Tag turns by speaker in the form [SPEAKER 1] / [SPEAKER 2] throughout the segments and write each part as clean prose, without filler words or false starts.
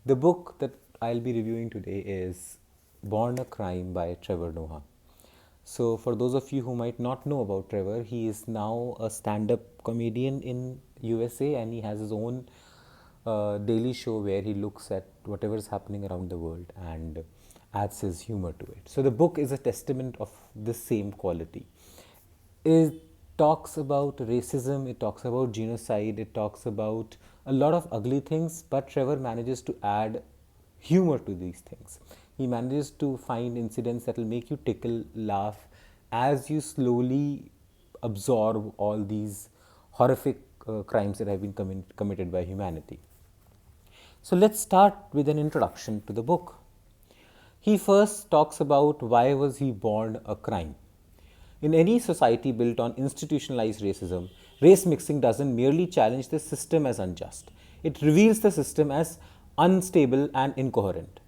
[SPEAKER 1] The book that I'll be reviewing today is Born a Crime by Trevor Noah. So, for those of you who might not know about Trevor, he is now a stand-up comedian in USA, and he has his own daily show where he looks at whatever is happening around the world and adds his humor to it. So, the book is a testament of the same quality. It talks about racism, it talks about genocide, it talks about a lot of ugly things, but Trevor manages to add humor to these things. He manages to find incidents that will make you tickle, laugh as you slowly absorb all these horrific crimes that have been committed by humanity. So let's start with an introduction to the book. He first talks about why was he born a crime. In any society built on institutionalized racism, race mixing doesn't merely challenge the system as unjust, it reveals the system as unstable and incoherent.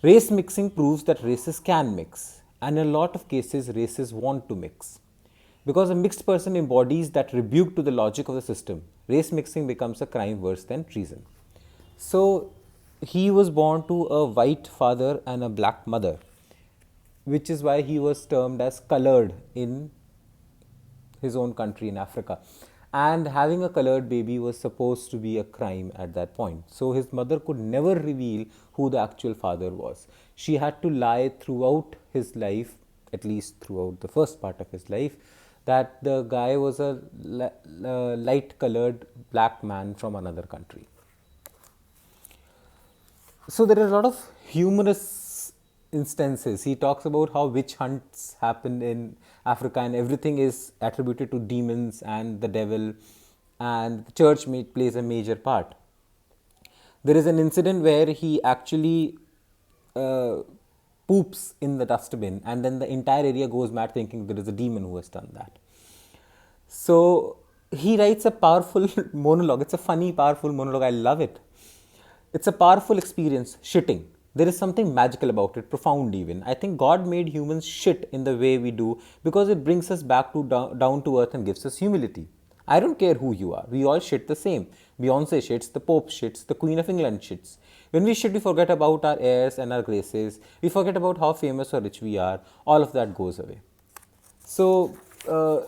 [SPEAKER 1] Race mixing proves that races can mix, and in a lot of cases, races want to mix. Because a mixed person embodies that rebuke to the logic of the system, race mixing becomes a crime worse than treason. So, he was born to a white father and a black mother, which is why he was termed as colored in his own country in Africa. And having a colored baby was supposed to be a crime at that point. So his mother could never reveal who the actual father was. She had to lie throughout his life, at least throughout the first part of his life, that the guy was a light colored black man from another country. So there are a lot of humorous instances. He talks about how witch hunts happen in Africa and everything is attributed to demons and the devil, and the church plays a major part. There is an incident where he actually poops in the dustbin, and then the entire area goes mad thinking there is a demon who has done that. So he writes a powerful monologue. It's a funny, powerful monologue. I love it. It's a powerful experience, shitting. There is something magical about it, profound even. I think God made humans shit in the way we do because it brings us back to down to earth and gives us humility. I don't care who you are, we all shit the same. Beyonce shits, the Pope shits, the Queen of England shits. When we shit, we forget about our airs and our graces. We forget about how famous or rich we are. All of that goes away. So,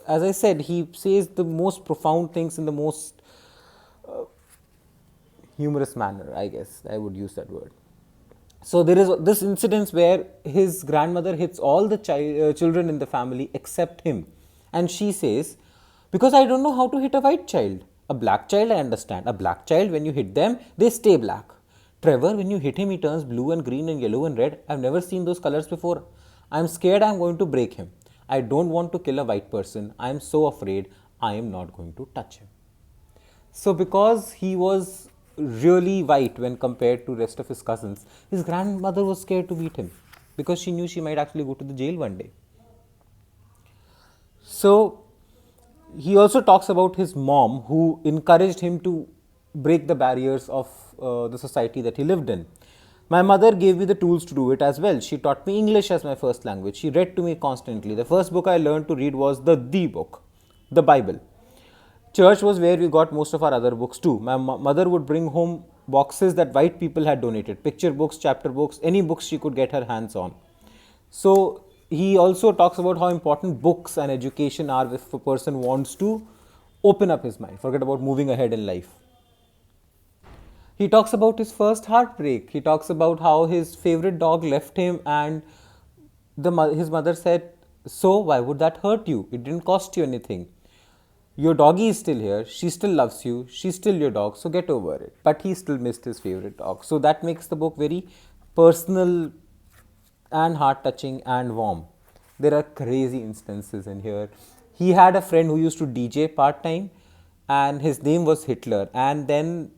[SPEAKER 1] as I said, he says the most profound things in the most humorous manner, I guess I would use that word. So there is this incident where his grandmother hits all the children in the family except him, and she says, because I don't know how to hit a white child. A black child I understand. A black child, when you hit them, they stay black. Trevor, when you hit him, he turns blue and green and yellow and red. I've never seen those colors before. I'm scared I'm going to break him. I don't want to kill a white person. I am so afraid I am not going to touch him. So because he was really white when compared to rest of his cousins, his grandmother was scared to beat him because she knew she might actually go to the jail one day. So he also talks about his mom, who encouraged him to break the barriers of the society that he lived in. My mother gave me the tools to do it as well. She taught me English as my first language. She read to me constantly. The first book I learned to read was the book, the Bible. Church was where we got most of our other books too. My mother would bring home boxes that white people had donated, picture books, chapter books, any books she could get her hands on. So he also talks about how important books and education are if a person wants to open up his mind, forget about moving ahead in life. He talks about his first heartbreak. He talks about how his favorite dog left him and his mother said, so why would that hurt you? It didn't cost you anything. Your doggy is still here, she still loves you, she's still your dog, so get over it. But he still missed his favorite dog. So that makes the book very personal and heart-touching and warm. There are crazy instances in here. He had a friend who used to DJ part-time and his name was Hitler, and then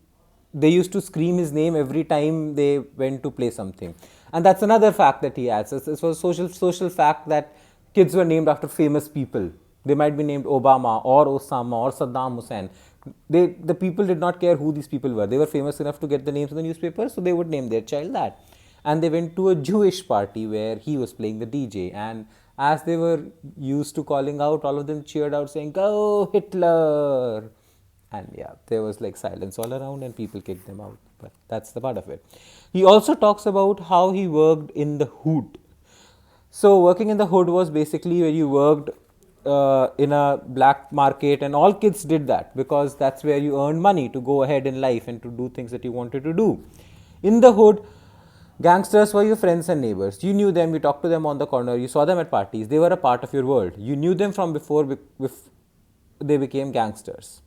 [SPEAKER 1] they used to scream his name every time they went to play something. And that's another fact that he adds. This was a social fact that kids were named after famous people. They might be named Obama or Osama or Saddam Hussein. The people did not care who these people were. They were famous enough to get the names in the newspaper, so they would name their child that. And they went to a Jewish party where he was playing the DJ. And as they were used to calling out, all of them cheered out saying, "Go Hitler!" And yeah, there was like silence all around and people kicked them out. But that's the part of it. He also talks about how he worked in the hood. So working in the hood was basically where you worked in a black market, and all kids did that because that's where you earned money to go ahead in life and to do things that you wanted to do. In the hood, gangsters were your friends and neighbors. You knew them, you talked to them on the corner, you saw them at parties. They were a part of your world. You knew them from before they became gangsters,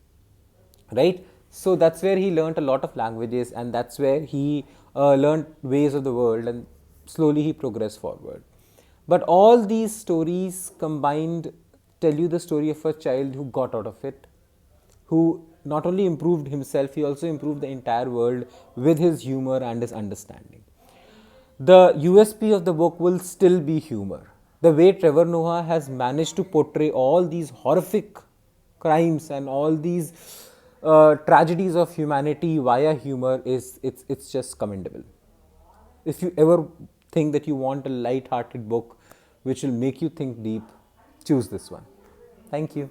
[SPEAKER 1] right? So that's where he learned a lot of languages, and that's where he learned ways of the world, and slowly he progressed forward. But all these stories combined tell you the story of a child who got out of it, who not only improved himself, he also improved the entire world with his humor and his understanding. The USP of the book will still be humor. The way Trevor Noah has managed to portray all these horrific crimes and all these tragedies of humanity via humor is it's just commendable. If you ever think that you want a light-hearted book which will make you think deep, choose this one. Thank you.